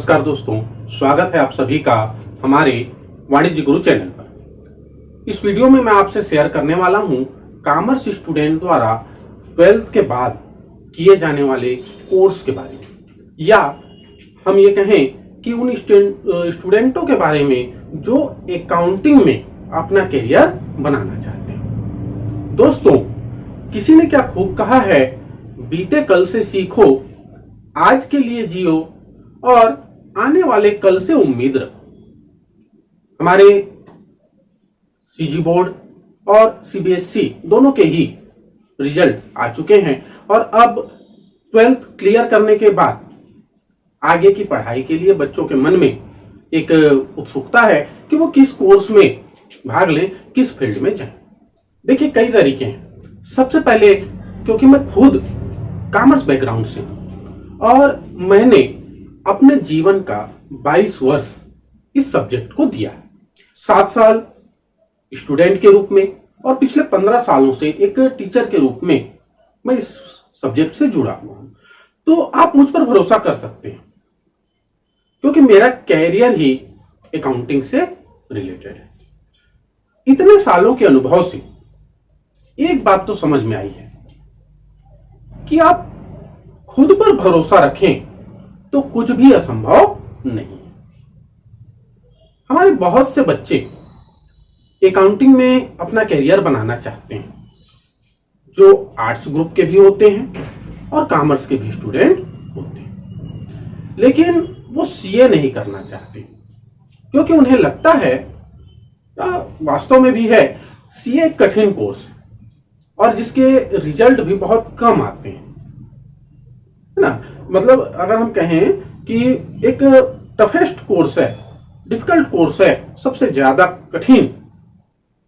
नमस्कार दोस्तों, स्वागत है आप सभी का हमारे वाणिज्य गुरु चैनल पर। इस वीडियो में मैं आपसे शेयर करने वाला हूं कॉमर्स स्टूडेंट द्वारा 12th के बाद किए जाने वाले कोर्स के बारे में, या हम ये कहें कि उन स्टूडेंटों के बारे में जो अकाउंटिंग में अपना करियर बनाना चाहते हैं। दोस्तों, किसी ने क्या खूब कहा है, बीते कल से सीखो, आज के लिए जियो और आने वाले कल से उम्मीद रखो। हमारे सीजी बोर्ड और सीबीएसई दोनों के ही रिजल्ट आ चुके हैं और अब 12th क्लियर करने के बाद आगे की पढ़ाई के लिए बच्चों के मन में एक उत्सुकता है कि वो किस कोर्स में भाग लें, किस फील्ड में जाएं। देखिए, कई तरीके हैं। सबसे पहले, क्योंकि मैं खुद कॉमर्स बैकग्राउंड से हूं और मैंने अपने जीवन का 22 वर्ष इस सब्जेक्ट को दिया है। 7 साल स्टूडेंट के रूप में और पिछले 15 सालों से एक टीचर के रूप में मैं इस सब्जेक्ट से जुड़ा हुआ हूं। तो आप मुझ पर भरोसा कर सकते हैं, क्योंकि मेरा कैरियर ही अकाउंटिंग से रिलेटेड है। इतने सालों के अनुभव से एक बात तो समझ में आई है कि आप खुद पर भरोसा रखें तो कुछ भी असंभव नहीं है। हमारे बहुत से बच्चे अकाउंटिंग में अपना करियर बनाना चाहते हैं, जो आर्ट्स ग्रुप के भी होते हैं और कॉमर्स के भी स्टूडेंट होते हैं, लेकिन वो सीए नहीं करना चाहते, क्योंकि उन्हें लगता है, वास्तव में भी है, सीए एक कठिन कोर्स है और जिसके रिजल्ट भी बहुत कम आते हैं, है ना। मतलब अगर हम कहें कि एक टफेस्ट कोर्स है, डिफिकल्ट कोर्स है, सबसे ज्यादा कठिन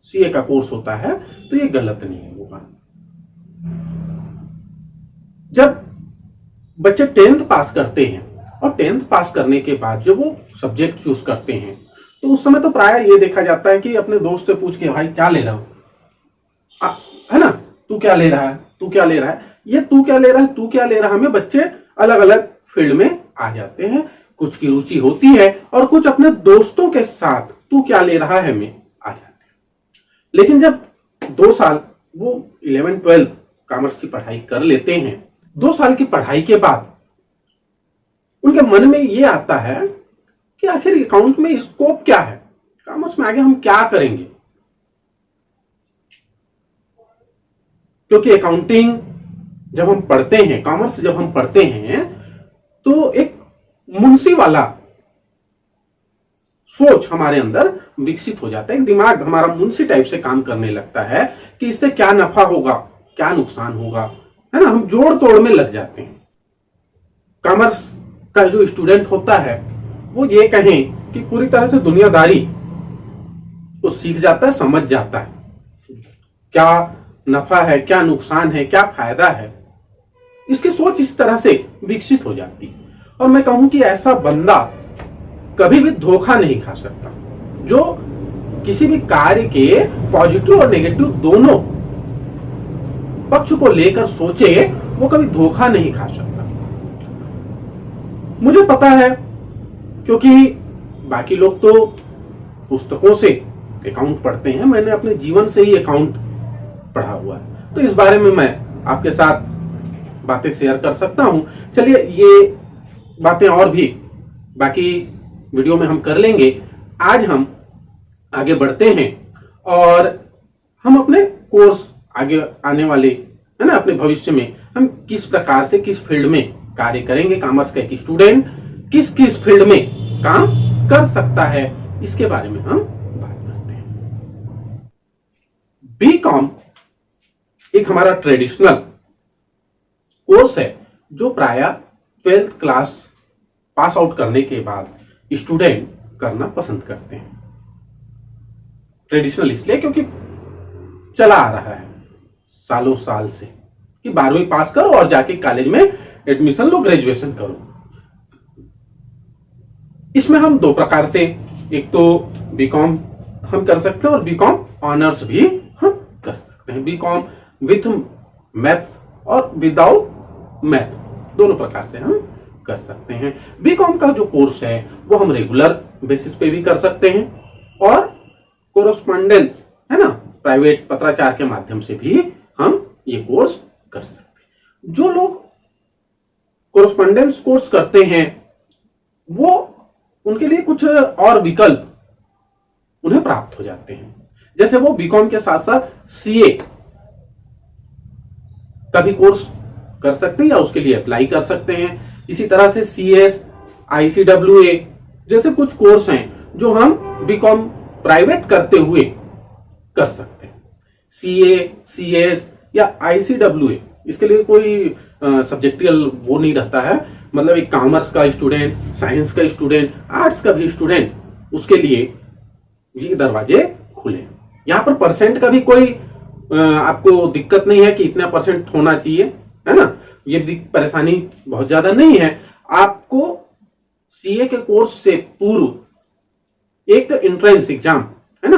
सीए का कोर्स होता है, तो ये गलत नहीं होगा। जब बच्चे 10th पास करते हैं और 10th पास करने के बाद जब वो सब्जेक्ट चूज करते हैं, तो उस समय तो प्राय ये देखा जाता है कि अपने दोस्त से पूछ के, भाई क्या ले रहा हूं, है ना, तू क्या ले रहा है, तू क्या ले रहा है, ये तू क्या ले रहा है, तू क्या ले रहा है, में बच्चे अलग अलग फील्ड में आ जाते हैं। कुछ की रुचि होती है और कुछ अपने दोस्तों के साथ तू क्या ले रहा है में आ जाते हैं। लेकिन जब 2 साल वो 11-12 कॉमर्स की पढ़ाई कर लेते हैं, 2 साल की पढ़ाई के बाद उनके मन में ये आता है कि आखिर अकाउंट में स्कोप क्या है, कॉमर्स में आगे हम क्या करेंगे। क्योंकि अकाउंटिंग जब हम पढ़ते हैं, कॉमर्स जब हम पढ़ते हैं, तो एक मुंशी वाला सोच हमारे अंदर विकसित हो जाता है। एक दिमाग हमारा मुंशी टाइप से काम करने लगता है कि इससे क्या नफा होगा, क्या नुकसान होगा, है ना। हम जोड़ तोड़ में लग जाते हैं। कॉमर्स का जो स्टूडेंट होता है, वो ये कहें कि पूरी तरह से दुनियादारी वो सीख जाता है, समझ जाता है, क्या नफा है, क्या नुकसान है, क्या फायदा है। इसकी सोच इस तरह से विकसित हो जाती है। और मैं कहूं कि ऐसा बंदा कभी भी धोखा नहीं खा सकता। जो किसी भी कार्य के पॉजिटिव और नेगेटिव दोनों पक्ष को लेकर सोचे, वो कभी धोखा नहीं खा सकता। मुझे पता है, क्योंकि बाकी लोग तो पुस्तकों से अकाउंट पढ़ते हैं, मैंने अपने जीवन से ही अकाउंट पढ़ा हुआ है, तो इस बारे में मैं आपके साथ बातें शेयर कर सकता हूं। चलिए, ये बातें और भी बाकी वीडियो में हम कर लेंगे। आज हम आगे बढ़ते हैं और हम अपने कोर्स आगे आने वाले, है ना, अपने भविष्य में हम किस प्रकार से किस फील्ड में कार्य करेंगे। कॉमर्स का एक स्टूडेंट किस किस फील्ड में काम कर सकता है, इसके बारे में हम बात करते हैं। बीकॉम एक हमारा ट्रेडिशनल कोर्स है, जो प्राय 12th क्लास पास आउट करने के बाद स्टूडेंट करना पसंद करते हैं। ट्रेडिशनल इसलिए क्योंकि चला आ रहा है सालों साल से कि 12वीं पास करो और जाके कॉलेज में एडमिशन लो, ग्रेजुएशन करो। इसमें हम 2 प्रकार से, एक तो बीकॉम हम कर सकते हैं और बीकॉम ऑनर्स भी हम कर सकते हैं। बीकॉम विथ मैथ और विदाउट मैथ, दोनों प्रकार से हम कर सकते हैं। बीकॉम का जो कोर्स है वो हम रेगुलर बेसिस पे भी कर सकते हैं और कोरस्पॉन्डेंस है ना, प्राइवेट पत्राचार के माध्यम से भी हम ये कोर्स कर सकते हैं। जो लोग कोरस्पॉन्डेंस कोर्स करते हैं वो उनके लिए कुछ और विकल्प उन्हें प्राप्त हो जाते हैं। जैसे वो बीकॉम के साथ साथ सीए का भी कोर्स कर सकते हैं या उसके लिए अप्लाई कर सकते हैं। इसी तरह से सीएस, आईसीडब्ल्यूए जैसे कुछ कोर्स हैं जो हम बीकॉम प्राइवेट करते हुए कर सकते हैं। सीए, सीएस या आईसीडब्ल्यूए इसके लिए कोई सब्जेक्टियल वो नहीं रहता है, मतलब एक कॉमर्स का स्टूडेंट, साइंस का स्टूडेंट, आर्ट्स का भी स्टूडेंट, उसके लिए ये दरवाजे खुले। यहाँ पर परसेंट का भी कोई आपको दिक्कत नहीं है कि इतना परसेंट होना चाहिए, है ना, ये परेशानी बहुत ज्यादा नहीं है। आपको सीए के कोर्स से पूर्व एक एंट्रेंस एग्जाम है ना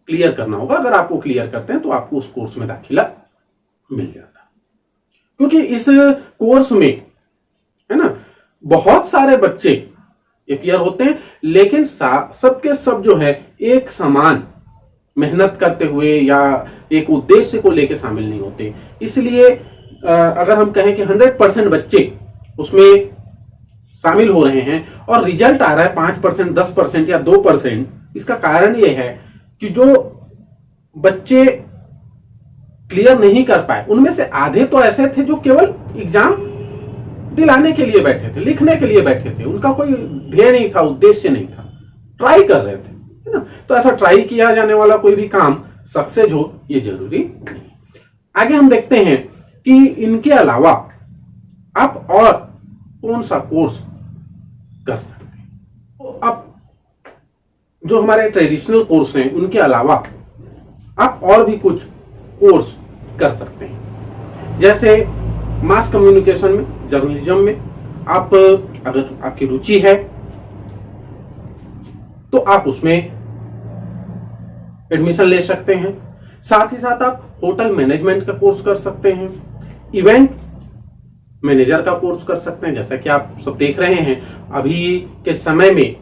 क्लियर करना होगा। अगर आप वो क्लियर करते हैं तो आपको उस कोर्स में दाखिला मिल जाता है, क्योंकि इस कोर्स में है ना बहुत सारे बच्चे अपीयर होते हैं, लेकिन सबके सब जो है एक समान मेहनत करते हुए या एक उद्देश्य को लेकर शामिल नहीं होते। इसलिए अगर हम कहें कि 100% बच्चे उसमें शामिल हो रहे हैं और रिजल्ट आ रहा है 5%, 10% या 2%, इसका कारण यह है कि जो बच्चे क्लियर नहीं कर पाए उनमें से आधे तो ऐसे थे जो केवल एग्जाम दिलाने के लिए बैठे थे, लिखने के लिए बैठे थे, उनका कोई ध्येय नहीं था, उद्देश्य नहीं था, ट्राई कर रहे थे, है ना। तो ऐसा ट्राई किया जाने वाला कोई भी काम सक्सेस हो ये जरूरी नहीं। आगे हम देखते हैं कि इनके अलावा आप और कौन सा कोर्स कर सकते हैं। तो अब जो हमारे ट्रेडिशनल कोर्स हैं उनके अलावा आप और भी कुछ कोर्स कर सकते हैं। जैसे मास कम्युनिकेशन में, जर्नलिज्म में आप अगर आपकी रुचि है तो आप उसमें एडमिशन ले सकते हैं। साथ ही साथ आप होटल मैनेजमेंट का कोर्स कर सकते हैं, इवेंट मैनेजर का कोर्स कर सकते हैं। जैसा कि आप सब देख रहे हैं अभी के समय में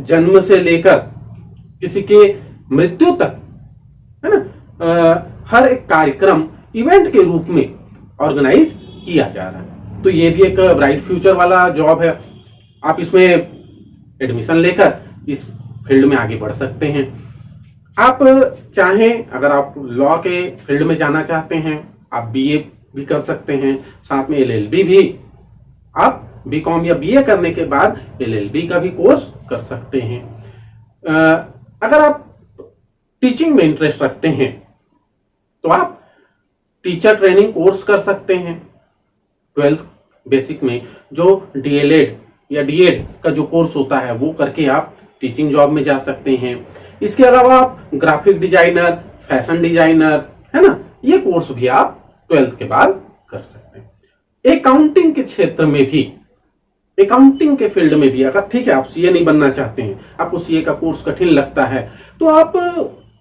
जन्म से लेकर किसी के मृत्यु तक है ना हर एक कार्यक्रम इवेंट के रूप में ऑर्गेनाइज किया जा रहा है। तो ये भी एक ब्राइट फ्यूचर वाला जॉब है। आप इसमें एडमिशन लेकर इस फील्ड में आगे बढ़ सकते हैं। आप चाहें अगर आप लॉ के फील्ड में जाना चाहते हैं आप बीए भी कर सकते हैं, साथ में एलएलबी भी। आप बीकॉम या बीए करने के बाद एलएलबी का भी कोर्स कर सकते हैं। अगर आप टीचिंग में इंटरेस्ट रखते हैं तो आप टीचर ट्रेनिंग कोर्स कर सकते हैं। 12th बेसिक में जो डीएलएड या डीएड का जो कोर्स होता है वो करके आप टीचिंग जॉब में जा सकते हैं। इसके अलावा आप ग्राफिक डिजाइनर, फैशन डिजाइनर, है ना, ये कोर्स भी आप 12th के बाद कर सकते हैं। अकाउंटिंग के क्षेत्र में भी, अकाउंटिंग के फील्ड में भी, अगर ठीक है आप सीए नहीं बनना चाहते हैं, आपको सीए का कोर्स कठिन लगता है, तो आप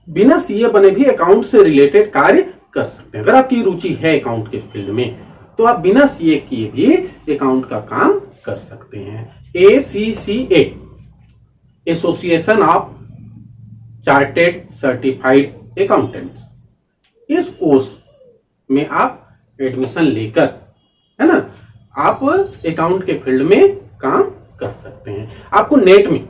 बिना सीए बने भी अकाउंट से रिलेटेड कार्य कर सकते हैं। अगर आपकी रुचि है अकाउंट के फील्ड में तो आप बिना सीए किए भी अकाउंट का काम कर सकते हैं। ACCA, association of chartered certified accountants, इस कोर्स में आप एडमिशन लेकर है ना आप अकाउंट के फील्ड में काम कर सकते हैं। आपको नेट में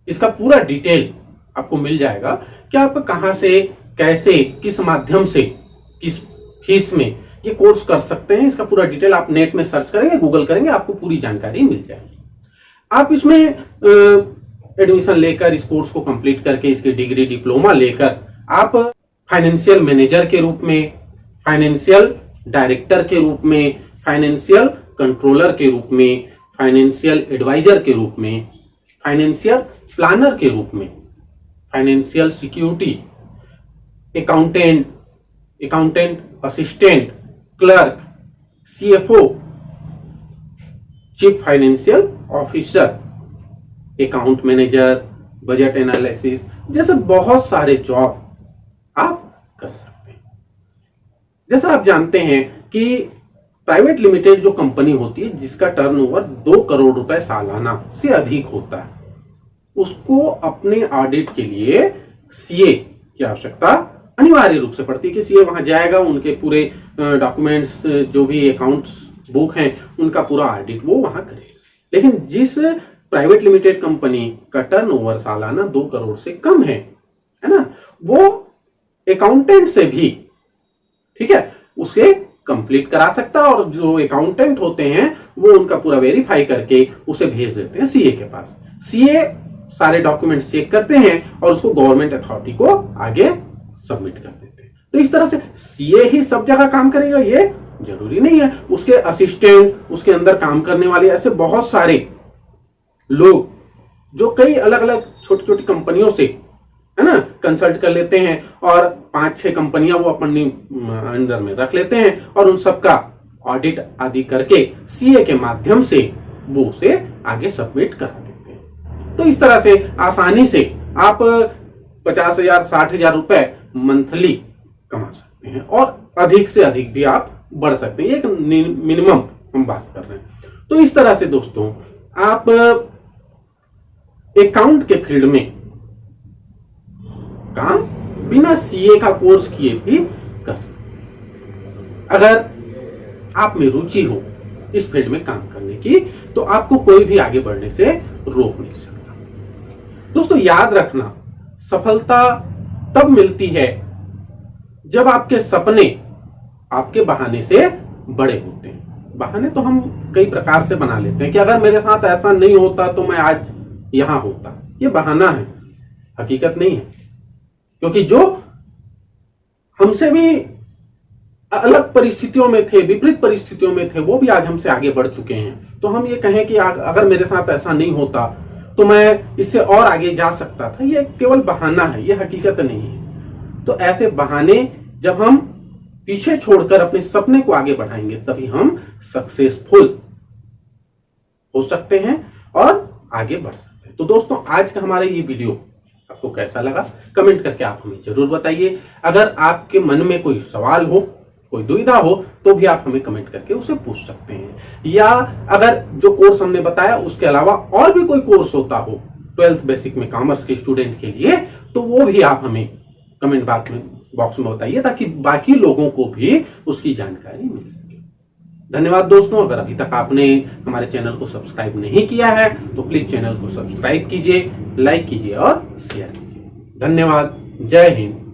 इसका पूरा डिटेल आपको मिल जाएगा कि आप कहां से, कैसे, किस माध्यम से, किस फीस में ये कोर्स कर सकते हैं। इसका पूरा डिटेल आप नेट में सर्च करेंगे, गूगल करेंगे, आपको पूरी जानकारी मिल जाएगी। आप इसमें एडमिशन लेकर इस कोर्स को कंप्लीट करके इसकी डिग्री, डिप्लोमा लेकर आप फाइनेंशियल मैनेजर के रूप में, फाइनेंशियल डायरेक्टर के रूप में, फाइनेंशियल कंट्रोलर के रूप में, फाइनेंशियल एडवाइजर के रूप में, फाइनेंशियल प्लानर के रूप में, financial security, accountant, accountant assistant, clerk, CFO, chief financial officer, account manager, budget analysis जैसे बहुत सारे जॉब आप कर सकते हैं। जैसा आप जानते हैं कि प्राइवेट लिमिटेड जो कंपनी होती है जिसका टर्नओवर 2 करोड़ रुपए सालाना से अधिक होता है, उसको अपने ऑडिट के लिए सीए की आवश्यकता अनिवार्य रूप से पड़ती है कि सीए वहां जाएगा, उनके पूरे डॉक्यूमेंट्स जो भी अकाउंट्स बुक हैं उनका पूरा ऑडिट वो वहां करेगा। लेकिन जिस प्राइवेट लिमिटेड कंपनी का टर्नओवर सालाना 2 करोड़ से कम है ना, वो अकाउंटेंट से भी, ठीक है, उसके कंप्लीट करा सकता है और जो अकाउंटेंट होते हैं वो उनका पूरा वेरीफाई करके उसे भेज देते हैं सीए के पास। सीए सारे डॉक्यूमेंट्स चेक करते हैं और उसको गवर्नमेंट अथॉरिटी को आगे सबमिट कर देते हैं। तो इस तरह से सीए ही सब जगह काम करेगा ये जरूरी नहीं है, उसके असिस्टेंट, उसके अंदर काम करने वाले ऐसे बहुत सारे लोग जो कई अलग अलग छोटी छोटी कंपनियों से, है ना, कंसल्ट कर लेते हैं और 5-6 कंपनियां वो अपनी अंडर में रख लेते हैं और उन सबका ऑडिट आदि करके सीए के माध्यम से वो उसे आगे सबमिट करा देते हैं। तो इस तरह से आसानी से आप 50,000 60,000 रुपए मंथली कमा सकते हैं और अधिक से अधिक भी आप बढ़ सकते हैं। एक मिनिमम हम बात कर रहे हैं। तो इस तरह से दोस्तों आप अकाउंट के फील्ड में काम बिना सीए का कोर्स किए भी कर सकते। अगर आप में रुचि हो इस फील्ड में काम करने की तो आपको कोई भी आगे बढ़ने से रोक नहीं सकता। दोस्तों याद रखना, सफलता तब मिलती है जब आपके सपने आपके बहाने से बड़े होते हैं। बहाने तो हम कई प्रकार से बना लेते हैं कि अगर मेरे साथ ऐसा नहीं होता तो मैं आज यहां होता। ये बहाना है, हकीकत नहीं है। क्योंकि जो हमसे भी अलग परिस्थितियों में थे, विपरीत परिस्थितियों में थे, वो भी आज हमसे आगे बढ़ चुके हैं। तो हम ये कहें कि अगर मेरे साथ ऐसा नहीं होता तो मैं इससे और आगे जा सकता था, ये केवल बहाना है, ये हकीकत नहीं है। तो ऐसे बहाने जब हम पीछे छोड़कर अपने सपने को आगे बढ़ाएंगे तभी हम सक्सेसफुल हो सकते हैं और आगे बढ़ सकते हैं। तो दोस्तों आज का हमारा ये वीडियो आपको कैसा लगा कमेंट करके आप हमें जरूर बताइए। अगर आपके मन में कोई सवाल हो, कोई दुविधा हो तो भी आप हमें कमेंट करके उसे पूछ सकते हैं। या अगर जो कोर्स हमने बताया उसके अलावा और भी कोई कोर्स होता हो 12th बेसिक में कॉमर्स के स्टूडेंट के लिए तो वो भी आप हमें कमेंट बॉक्स में बताइए ताकि बाकी लोगों को भी उसकी जानकारी मिल सके। धन्यवाद दोस्तों। अगर अभी तक आपने हमारे चैनल को सब्सक्राइब नहीं किया है तो प्लीज चैनल को सब्सक्राइब कीजिए, लाइक कीजिए और शेयर कीजिए। धन्यवाद। जय हिंद।